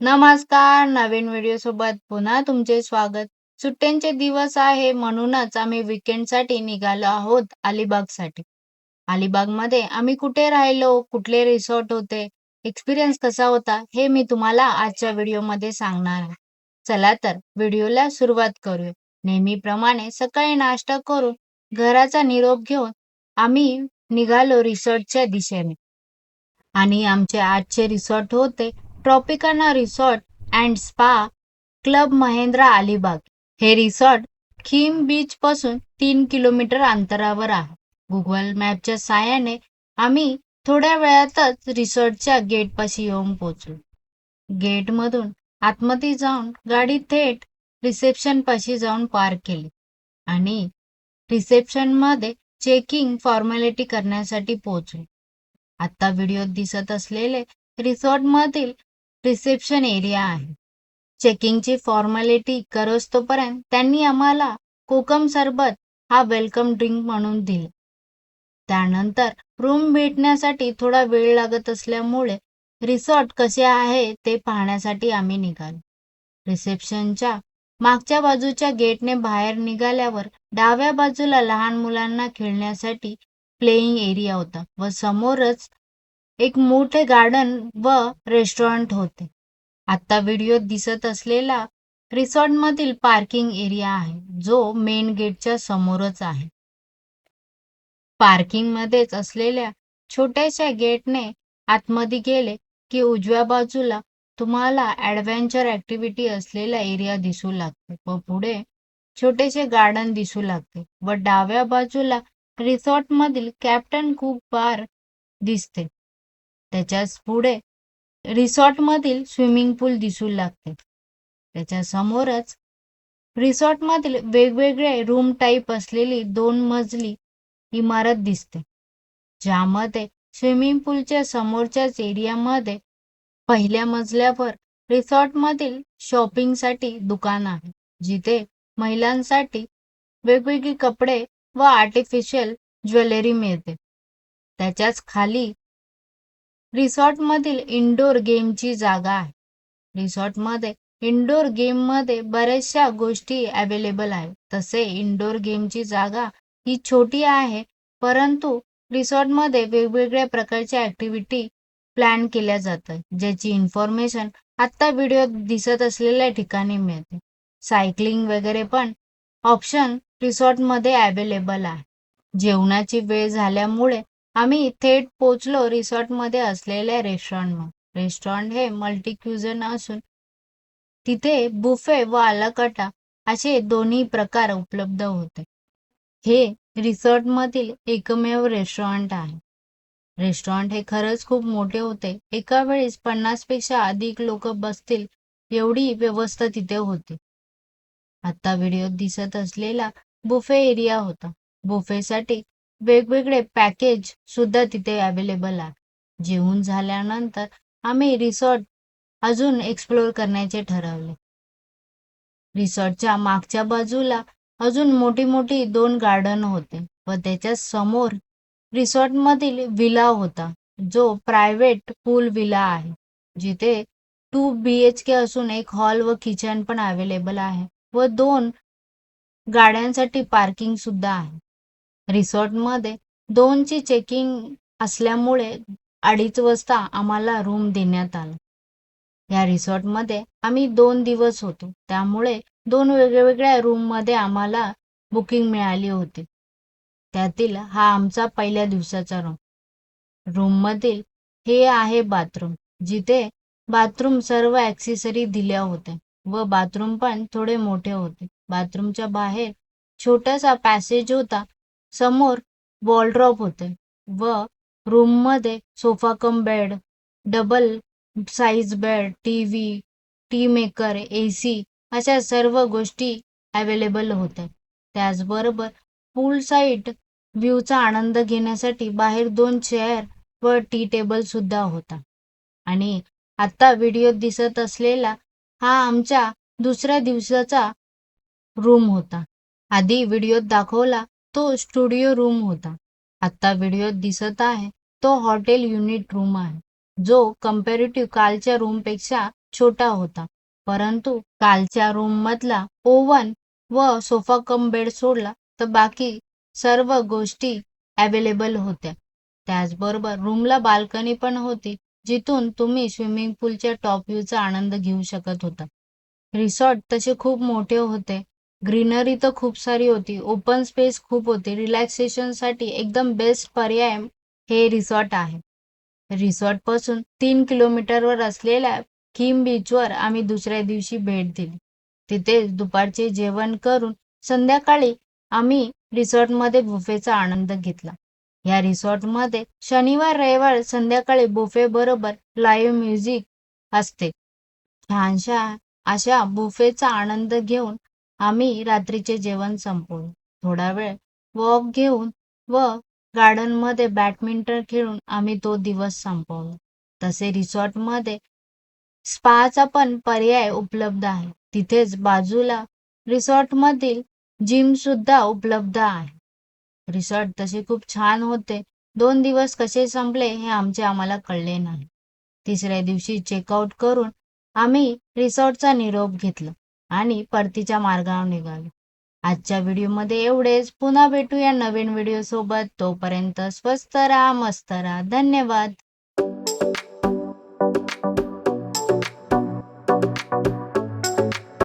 नमस्कार. नवीन व्हिडिओसोबत पुन्हा तुमचे स्वागत. सुट्ट्यांचे दिवस आहे म्हणूनच आम्ही वीकेंडसाठी निघालो आहोत अलिबागसाठी. अलिबागमध्ये आम्ही कुठे राहिलो, कुठले रिसॉर्ट होते, एक्सपिरियन्स कसा होता, हे मी तुम्हाला आजच्या व्हिडिओमध्ये सांगणार आहे. चला तर व्हिडिओला सुरुवात करूया. नेहमीप्रमाणे सकाळी नाश्ता करून घराचा निरोप घेऊन आम्ही निघालो रिसॉर्टच्या दिशेने. आणि आमचे आजचे रिसॉर्ट होते Tropicana resort and spa club Mahindra Alibag. हे रिसॉर्ट खीम बीच पासून 3 किलोमीटर अंतरावर आहे. गुगल मॅपच्या साहाय्याने आम्ही थोड्या वेळातच रिसॉर्टच्या गेटपाशी येऊन पोहोचलो. गेटमधून आतमध्ये जाऊन गाडी थेट रिसेप्शन पाशी जाऊन पार्क केली आणि रिसेप्शनमध्ये चेकिंग फॉर्मॅलिटी करण्यासाठी पोहोचलो. आता व्हिडिओत दिसत असलेले रिसॉर्टमधील रिसेप्शन एरिया आहे. चेकिंगची फॉर्मॅलिटी करोस्तोपर्यंत त्यांनी आम्हाला कोकम सरबत हा वेलकम ड्रिंक म्हणून दिले. त्यानंतर रूम भेटण्यासाठी थोडा वेळ लागत असल्यामुळे रिसॉर्ट कसे आहे ते पाहण्यासाठी आम्ही निघालो. रिसेप्शनच्या मागच्या बाजूच्या गेटने बाहेर निघाल्यावर डाव्या बाजूला लहान मुलांना खेळण्यासाठी प्लेइंग एरिया होता व समोरच एक मोठे गार्डन व रेस्टॉरंट होते. आता व्हिडिओत दिसत असलेला रिसॉर्टमधील पार्किंग एरिया आहे, जो मेन गेटच्या समोरच आहे. पार्किंगमध्येच असलेल्या छोट्याशा गेटने आतमध्ये गेले की उजव्या बाजूला तुम्हाला ॲडव्हेंचर ॲक्टिव्हिटी असलेला एरिया दिसू लागते व पुढे छोटेसे गार्डन दिसू लागते व डाव्या बाजूला रिसॉर्टमधील कॅप्टन कुक बार दिसते. त्याच्याच पुढे रिसॉर्टमधील स्विमिंग पूल दिसू लागते. त्याच्या समोरच रिसॉर्टमधील वेगवेगळे रूम टाईप असलेली 2 मजली इमारत दिसते, ज्यामध्ये स्विमिंग पूलच्या समोरच्याच एरियामध्ये पहिल्या मजल्यावर रिसॉर्टमधील शॉपिंगसाठी दुकान आहे, जिथे महिलांसाठी वेगवेगळी कपडे व आर्टिफिशियल ज्वेलरी मिळते. त्याच्याच खाली रिसॉर्टमधील इंडोर गेमची जागा आहे. रिसॉर्टमध्ये इंडोर गेममध्ये बऱ्याचशा गोष्टी अवेलेबल आहेत. तसे इंडोर गेमची जागा ही छोटी आहे, परंतु रिसॉर्टमध्ये वेगवेगळ्या प्रकारच्या ॲक्टिव्हिटी प्लॅन केल्या जातात, ज्याची इन्फॉर्मेशन आत्ता व्हिडिओत दिसत असलेल्या ठिकाणी मिळते. सायकलिंग वगैरे पण ऑप्शन रिसॉर्टमध्ये अवेलेबल आहे. जेवणाची वेळ झाल्यामुळे आम्ही थेट पोचलो रिसॉर्टमध्ये असलेल्या रेस्टॉरंटमध्ये. रेस्टॉरंट हे मल्टी क्युझन असून तिथे बुफे व आलाकाटा असे दोन्ही प्रकार उपलब्ध होते. हे रिसॉर्टमधील एकमेव रेस्टॉरंट आहे. रेस्टॉरंट हे खरंच खूप मोठे होते. एका वेळेस 50 पेक्षा अधिक लोक बसतील एवढी व्यवस्था तिथे होती. आता व्हिडिओत दिसत असलेला बुफे एरिया होता. बुफेसाठी वेगवेगळे पॅकेज सुद्धा तिथे अवेलेबल आहे. जेवून झाल्यानंतर आम्ही रिसॉर्ट अजून एक्सप्लोर करण्याचे ठरवले. रिसॉर्टच्या मागच्या बाजूला अजून मोठी मोठी 2 गार्डन होते व त्याच्या समोर रिसॉर्टमधील विला होता, जो प्रायव्हेट पूल विला आहे, जिथे 2 BHK असून एक हॉल व किचन पण अवेलेबल आहे व 2 गाड्यांसाठी पार्किंग सुद्धा आहे. रिसॉर्टमध्ये 2ची चेकिंग असल्यामुळे 2:30 वाजता आम्हाला रूम देण्यात आला. या रिसॉर्टमध्ये आम्ही 2 दिवस होतो, त्यामुळे 2 वेगवेगळ्या रूममध्ये आम्हाला बुकिंग मिळाली होती. त्यातील हा आमचा पहिल्या दिवसाचा रूम. रूममधील हे आहे बाथरूम, जिथे बाथरूम सर्व ॲक्सेसरी दिल्या होत्या व बाथरूम पण थोडे मोठे होते. बाथरूमच्या बाहेर छोटासा पॅसेज होता. समोर वॉलड्रॉप होते व रूममध्ये sofa cum bed, double size bed, TV, T maker, AC अशा सर्व गोष्टी अवेलेबल होत्या. त्याचबरोबर पूल साईड व्ह्यूचा आनंद घेण्यासाठी बाहेर 2 चेअर व टी टेबल सुद्धा होता. आणि आता व्हिडिओत दिसत असलेला हा आमच्या दुसऱ्या दिवसाचा रूम होता. आधी व्हिडिओत दाखवला तो स्टुडिओ रूम होता. आता व्हिडिओत दिसत आहे तो हॉटेल युनिट रूम आहे, जो कंपॅरेटिव्ह कालच्या रूमपेक्षा छोटा होता, परंतु कालच्या रूम मधला ओव्हन व सोफा कम बेड सोडला तर बाकी सर्व गोष्टी अवेलेबल होत्या. त्याचबरोबर रूमला बाल्कनी पण होती, जिथून तुम्ही स्विमिंग पूलच्या टॉप व्ह्यूचा आनंद घेऊ शकत होता. रिसॉर्ट तसे खूप मोठे होते. ग्रीनरी तर खूप सारी होती. ओपन स्पेस खूप होती. रिलॅक्सेशनसाठी एकदम बेस्ट पर्याय हे रिसॉर्ट आहे. रिसॉर्टपासून 3 किलोमीटरवर असलेल्या किम बीचवर आम्ही दुसऱ्या दिवशी भेट दिली. तिथेच दुपारचे जेवण करून संध्याकाळी आम्ही रिसॉर्टमध्ये बुफेचा आनंद घेतला. या रिसॉर्टमध्ये शनिवार रविवार संध्याकाळी बुफे बरोबर लाईव्ह म्युझिक असते. छानशा अशा बुफेचा आनंद घेऊन आम्ही रात्रीचे जेवण संपवले. थोडा वेळ वॉक घेऊन व गार्डनमध्ये बॅडमिंटन खेळून आम्ही तो दिवस संपवला. तसे रिसॉर्टमध्ये स्पाचा पण पर्याय उपलब्ध आहे. तिथेच बाजूला रिसॉर्टमधील जिम सुद्धा उपलब्ध आहे. रिसॉर्ट तसे खूप छान होते. 2 दिवस कसे संपले हे आम्हाला कळले नाही. तिसऱ्या दिवशी चेकआउट करून आम्ही रिसॉर्टचा निरोप घेतला आणि परतीच्या मार्गावर निघालो. आजच्या व्हिडिओमध्ये एवढेच. पुन्हा भेटूया नवीन व्हिडिओ सोबत. तोपर्यंत स्वस्त राहा, मस्त राहा. धन्यवाद.